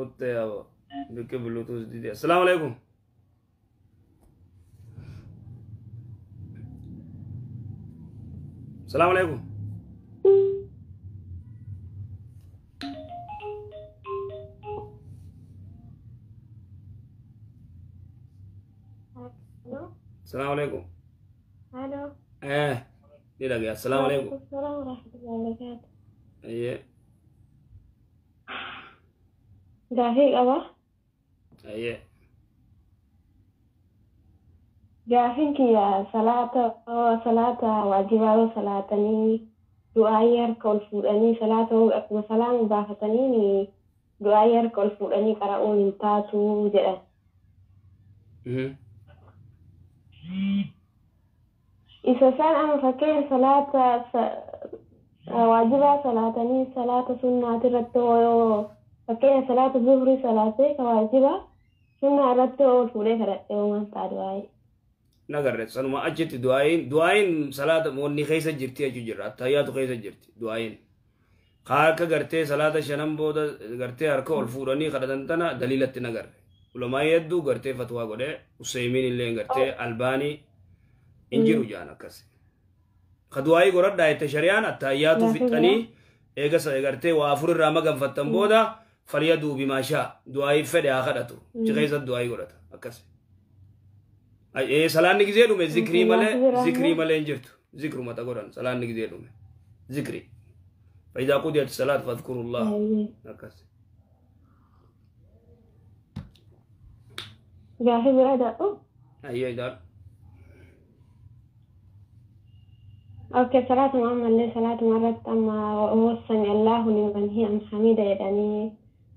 قلت يا بك بلوتوث دي السلام عليكم. السلام عليكم. الو. السلام عليكم. الو. ايه دي لك يا السلام وعليكم عليكم. السلام ورحمة الله وبركاته. ايه جاهي أبا. ايه جاهين يا صلاة واجبة صلاتني دعاير كل فوراني صلاة مثلا بافتني دعاير كل فوراني قرأوا لنتاتو جاء. اها إذا كان أنا فكر واجبة صلاتني صلاة سنة رتو فكر صلاة الظهر صلاتي كواجبة سنة رتو فوري فرأتي وما تعدواي. نقرت سنما أجت دعاين صلاة موني خيسة جرتي أجو جرات تهياتو خيسة جرتي دعاين خارك قرتي صلاة شنم بودا قرتي هركو الفوراني خردنتنا دليلة نقر ولما يدو قرتي فتوى قده وسيمين اللي قرتي ألباني انجرو جانا كسي خدواي قرد دايت شريان التهياتو فتني إيغس قرتي وافور الرامقم فتن بودا فليدو بما شاء دعاي فدي آخرتو خيسة دعاي قرد أكسي اي سلام نجزيرو من ذكري مالي انجرتو ذكرو ما تقولن سلام نجزيرو من ذكري فإذا قضيت الصلاة فاذكروا الله هكذا. جاهز هذا أي دار أوكي صلاة محمد لي صلاة مرت أما هو سمع الله لمن هي أم حميدة يعني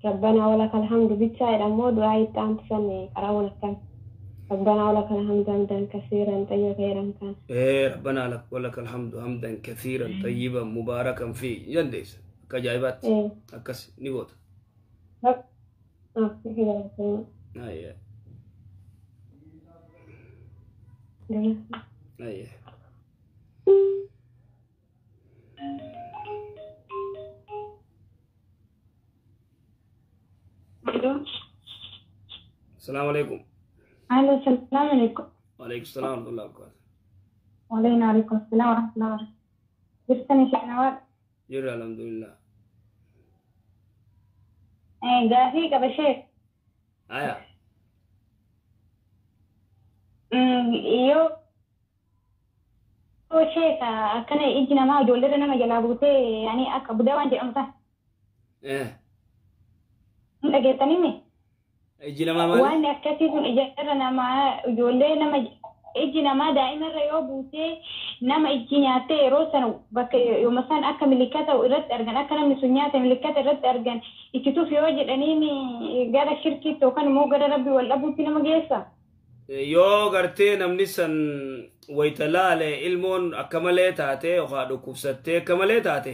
ربنا ولك الحمد بتشاير أمود وعيد تام تسني أراونا كان ربنا ولك الحمد حمدا كثيرا طيبا خيرا كان. إيه ربنا لك ولك الحمد حمدا كثيرا طيبا مباركا فيه ينديس كجايبات إيه أكس نيبوت كده أي أي السلام عليكم. أهلا السلام عليكم. وعليكم السلام ورحمة الله وبركاته. وعليكم السلام ورحمة الله وبركاته. جبتني شنوات. جرى الحمد لله. جاهي كبشير. آية. يو شيء كان يجينا ما جولرنا ما جلابوته يعني أكبر وانجي أمسح. إيه. لقيتني مي. يجينا ما مالي. وانا كثير إجارنا ما جولرنا ما يجينا ما دائما ريوبوته نما يجينا روسنا بك يوم مثلا أكمل لكذا وإرد أرجع أكلم مسنيات ملكات إرد أرجع يكتب في وجه أنيمي قال شركة وكان مو قال ربي ولا أبو تنا مجلسة. yoo gartee namni san waytalaale ilmoon akka malee taate yookaan dhukkubsattee akka malee taate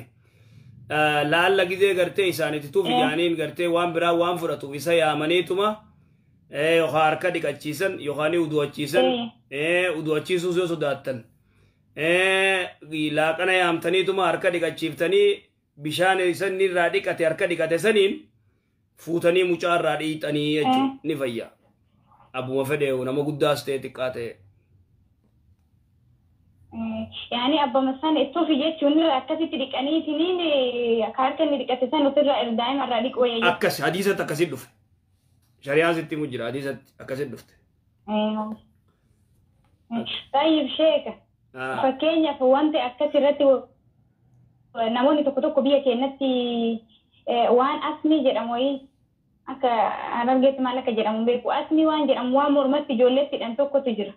laalla gizee gartee isaaniitituuf ijaaniin gartee waan biraa waan fudhatuuf isa yaamaniituma yookaan harka dhiqachiisan yookaan uduwachiisan uduwachiisuus yoo sodaattan laaqana yaamtaniituma harka dhiqachiiftanii bishaan isan irraa dhiqate harka dhiqate saniin fuutanii mucaa irraa dhiixanii jechuun ni fayya. أبو مفدي ونما قداس تيتقاته يعني أبا مثلا التوفي جت ونرى أكثر تريك أني تنين كاركن تريك أساسا وترى دائما راديك ويا أكس حديثة تكسر دف شريعة ستي مجرى حديثة أكسر دفت طيب شيك فكينيا فوانت أكثر رتو نموني تكتوك بيا كنتي وان أسمي جراموي أكا أنا رجعت مالك جرام بيك وأسمي وان جرام وامور ما تجولت أن توكو تجرا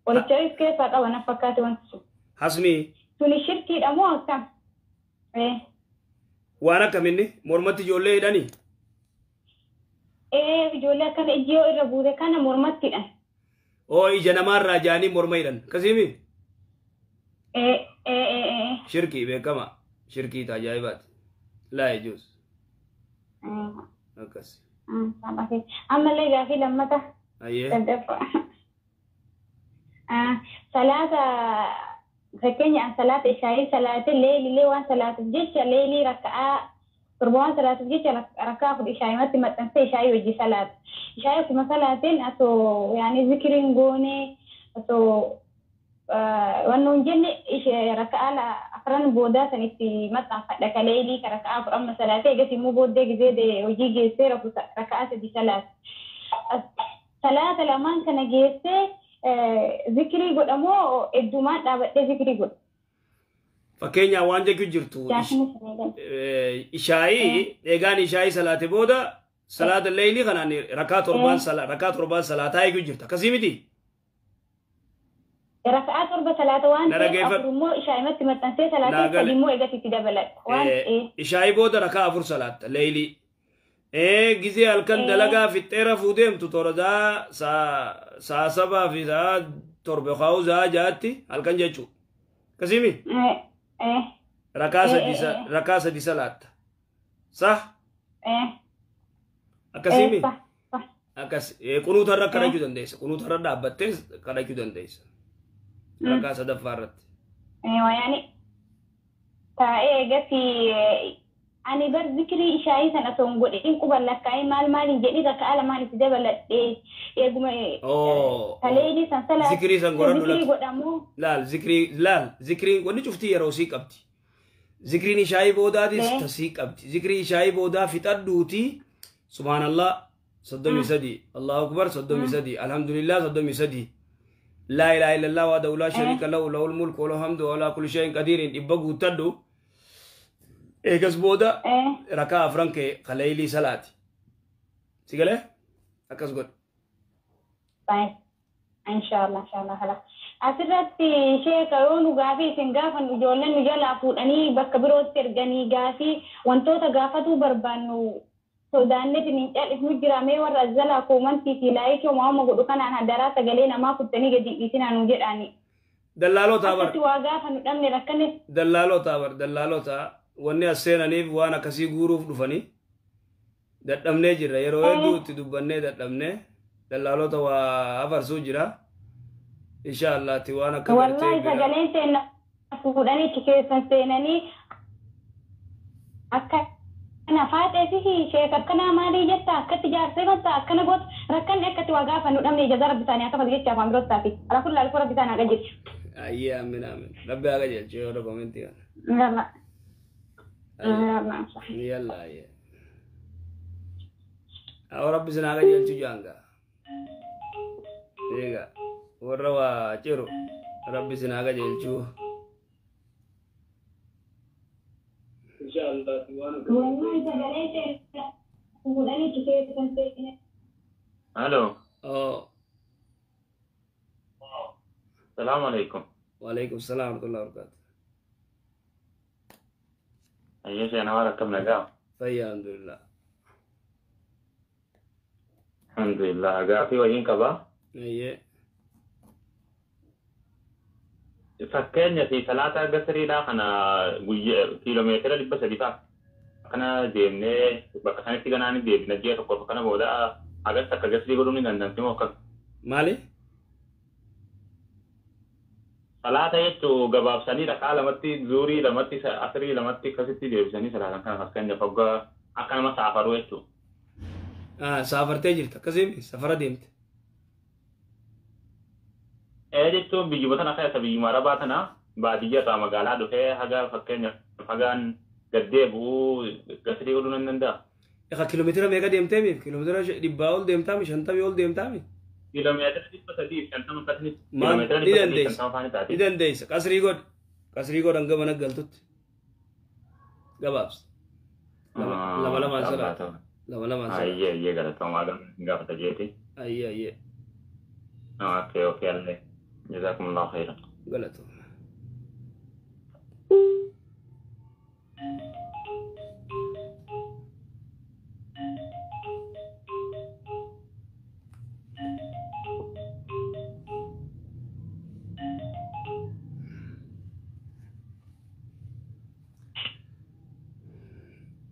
ولتشوف كيف أو أنا فكرت وانسو حسمي توني شركة أمو كم إيه وانا كمني مرمت جولي داني إيه جولي كان إجيو الربوده كان مرمت كده أو إجنا مار راجاني مرميدان كسيمي إيه شركي بكما شركي تجايبات لا يجوز أكس أما اللي جا في لما ده أيه صلاة فكني عن صلاة العشاء صلاة الليل اللي وان صلاة الجيش الليل ركعة torban salaat jecha rakaa fudhi shaayimatti maxxansee shaayii hojii salaat shaayii kuma salaatiin asoo yaani zikiriin goone asoo wannan jenne rakaa la afran booda sanitti maxxanfadha kaleelii rakaa afran masalaatee gati mu boodde gizee hojii geessee rakaa sadi salaat salaata lamaan kana geessee zikrii godhamoo eddumaan dhaabadhee zikrii godha. Fakkeenya waan jechuu jirtu ishaayii eegaan ishaayii salaate booda salaata leeyilii kanaan rakaa torbaan salaataa eeguu jirta akkasii miti. Rakaa torba salaata waan ta'eef afurummoo ishaayimatti maxxansee salaatee sadimmoo eegatitti dabaladha waan ishaayii booda rakaa afur salaatta leeyilii. Gizee halkan dalagaa fixeera fuudeemtu toradaa saa sabaa fi saa torbe kaa'u saa jaatti halkan jechuu akkasii miti. Rakaa sadi salaatta. Sah? Akkasimi? Akkas kunuutarra kadhachuu dandeessa. Kunuutarra dhaabbattee kadhachuu dandeessa. Rakaa sadaffaa irratti. Yaani taa'ee gati ani bar zikrii ishaayii sana osoo hin godhin quban lakkaa'ee maaliin jedhi rakaa lamaan itti dabaladhee eeguma kaleelii san salaa zikrii san godhadhu zikrii godhamu laal zikriin wanni cuftii yeroo sii qabdi zikriin ishaayii boodaatis tasii qabdi zikrii ishaayii boodaa fixadhuuti subhaanallah 33 allahu akbar 33 alhamdulillah 33 laa ilaaha illallah wahdahu laa shariika lahu lahul mulku wa lahul hamdu wa ala kulli shay'in qadiirin dhibba guuttadhu eegas booda rakaa afran kee kaleelii salaati si galee akkas godhe. Inshallah hala asirratti sheeka yoo nu gaafii isin gaafan ijoolleen nu jalaa fuudhanii bakka birootti erganii gaafii wantoota gaafatuu barbaannu sodaanneetiin hin cal'ifnu jira mee warra jalaa koomantii fi laayikii uumama godhu kanaan haddaraa sagalee namaa kuttanii gadi dhiisinaa nu jedhaani. Dallaalota bar. Waa gaafa nu dhabne rakkane. Dallaalota wanni as seenaniif waan akkasii guuruuf dhufanii dadhabnee jirra yeroo hedduu itti dubbannee dadhabnee dallaalota waa afarsuu jira inshallah ti waan akka gartee wallahi sagaleen seenna fuudhanii itti keessan seenanii akka ana faatee fi sheek akkana maalii jetta akkatti jaarsee matta akkana goot rakkanne akkatti waa gaafa nu dhabne ijazaa rabbi isaanii akka fadhi jecha afaan birootaa fi ala kulli alfu rabbi isaanii akka jechu ayya amin rabbi akka jechu yoo komentii kana يلا يا أو ربي سناقة جلتو جانغا إيغا وروا چيرو ربي سناقة جلتو إن شاء الله ألو السلام عليكم وعليكم السلام ورحمة الله وبركاته أيه شيء أنا وارك كم نجاو فيا الحمد لله الحمد لله أجا في وين كبا أيه فكرني في ثلاثة قصري لا أنا كيلومتر اللي بس دفع أنا ديمني بكساني تيجي أنا ديم نجيت وكل فكنا بودا أجا سكجسري يقولون إن عندنا تيمو كم مالي صلاة يجتو جباب سني ركعة لمتي زوري لمتي أسري لمتي كسيتي ديب سني صلاة كان خسكن جفوجا أكان ما سافروا يجتو سافر تجري كزيم سفر ديمت يجتو بيجبتنا خير سبي مرة باتنا بعدية تام قالا دفع هذا فكين فكان قديبو كسري يقولون إندا يا كيلومتر ميجا ديمتامي كيلومتر ديباول ديمتامي شنطة بيول ديمتامي kilometer di pasadi kan mukatni kilometer di pasadi idan deis kasri god angga mana galtut gababs lama salat lama iya galat kamu agam enggak kata jeti iya oke alle jazakumullah khairan galat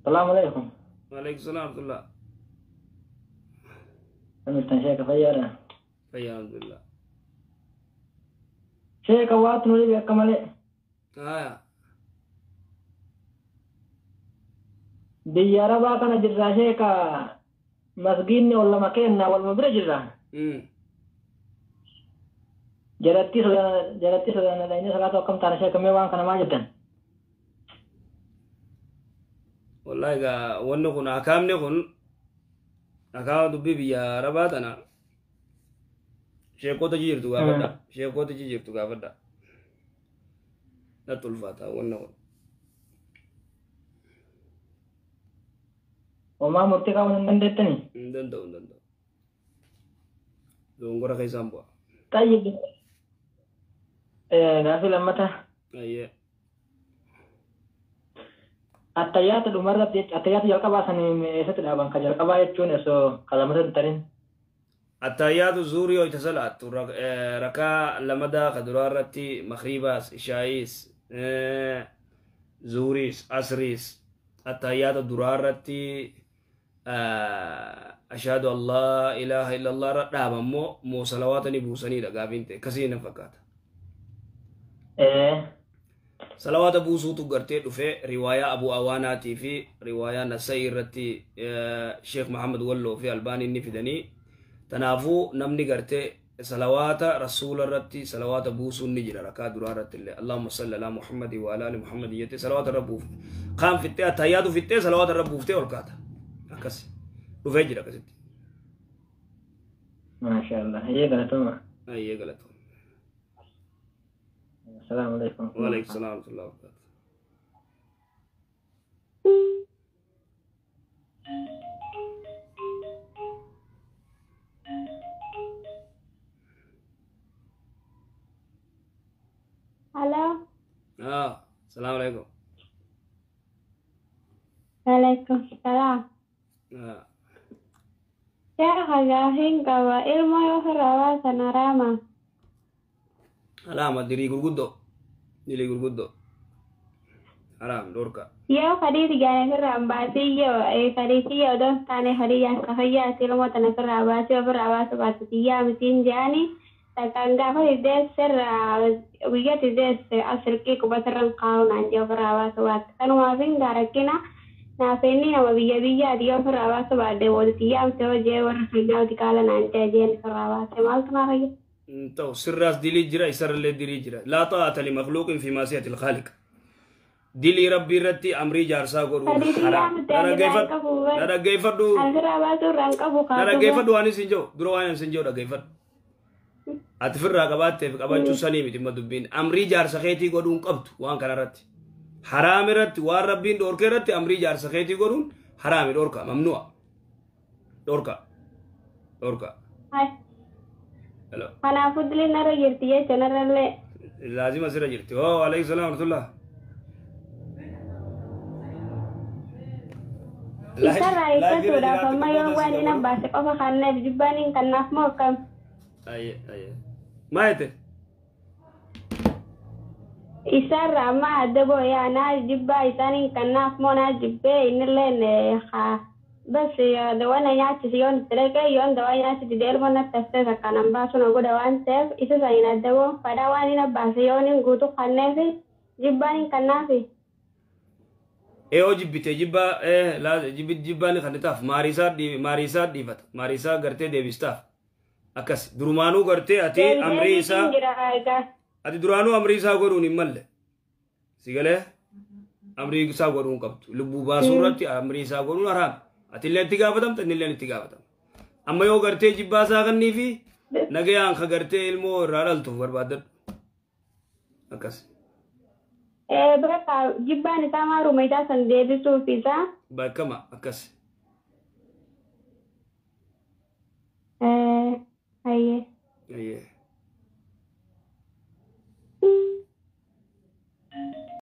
السلام عليكم. وعليكم السلام ورحمة الله. سمعت شيخ فيارة. فيا الحمد لله. شيخ وات نولي بكمله. biyya arabaa kana jirraa sheeka masgiinni ol lama kenna waluma bira jirra jalatti sodaanadhaine salaatu akkam taana sheekamee waan kana maa jettan wallahi ga wanni kun akaamne kun akaama dubbii biyya arabaa tana sheekota jirtu gaafadha sheekota jirtu gaafadha natti ulfaata wanni kun homaa murtii qabuun hin dandeettanii hin danda'u dongora keessaan bu'a tayyib gaafii lammata ayyee attayyaata dhumarratti attayyaata jalqabaa sanii eessatti dhaaban ka jalqabaa jechuun osoo kalamata hin tarin attayyaatu zuurii hoyta salaattu rakaa lamadaa ka duraarratti makribaas ishaayis zuuriis asriis attayyaata duraarratti ashhadu an laa ilaaha illa allah irra dhaabammoo moo salawaatani buusaniidha gaafiin ta'e kasii na fakkaata salawaata buusuutu gartee dhufe riwaayaa abu awaanaatii fi riwaayaa nasai irratti sheekh muhammad walloo fi albaanii inni fidanii tanaafuu namni gartee salawaata rasuula irratti salawaata buusuun ni jira rakaa duraa irratti illee allahumma salli ala muhammadi wa ala ali muhammadi jettee salawaata irra buufte kaan fittee attayyaatu fittee salawaata irra buuftee ol kaata akkas dhufee jira akkasitti maashaallah hayyee galatuma hayyee galatuma السلام عليكم وعليكم السلام ورحمة الله وبركاته Halo. السلام عليكم. Waalaikum salam. Sheekha gaafiin qaba ilma yoo firraa sana raama. Alama diri gurguddo haram dorka Yoo fadhiiti gaane firraa baasii yoo fadhiitii yoo doon taane fadhiyyaa kafayyaa ilma tana firraa baasii ofirraa baasu baasitiyyaa mitiin jaani takkaan gaafa hiddeessirraa guyyaa hiddeesse asirqii qubatirran kaa'unaan jee ofirraa baasu baate kanumaaf hin gaarakkina naafeenni nama biyyaati yoo ofirraa baasu baadde booditiyyaa miti hojii warra fayyaa hojii kaala naan jee jeen ofirraa baase maaltu naa fayya تو سراس ديلي جرا يسر اللي ديلي جرا لا طاعة لمخلوق في معصية الخالق ديلي ربي رتي أمري جارسا قرون حرام أنا كيفر دو أنا كيفر دو أنا سنجو درو أنا سنجو دا كيفر أتفر رقبات تفك أبان شو سني متى مدبين أمري جارسا خيتي قرون قبض وان كان رتي حرام رتي وار ربين دور كرتي أمري جارسا خيتي قرون حرام دوركا ممنوع دوركا أنا فضلي نرى جرتيه تنرى له لازم أسير جرتي أوه عليك السلام ورحمة الله Isarra isuudha famma yoo waan ina baase qofa kanneef jibbaniin kannaaf moo akkam aye maayete isarra amma adda booyaa naa jibbaa isaaniin kannaaf moo naa jibbee innilleen haa bas dawana nyaachisi yoon tileke yoon dawa nyaachisi deelmo nattastee sakkanan baasuun godha waan ta'eef isa saniin adda boo fadhaa waan ina baase yooniin guutu kanneefi jibbaniin kannaafi Eo jibbite jibba la jibba ni khanitaaf maarisaa dhiifata maarisaa gartee deebistaaf akkas durumaanuu gartee ati amrii isaa ati duraanuu amrii isaa godhuun hin malle sigalee amrii isaa godhuun qabdu lubbuu baasuu irratti amrii isaa godhuun haraam ati illee itti gaafatamta inni illee itti gaafatama amma yoo gartee jibbaa isaa kannii fi nagayaan ka gartee ilmoo irraa dhaltuuf barbaadadhu akkas Berapa jibbaan isaa maaruma isaa san deebisuuf isaa bakkama akkas ayyee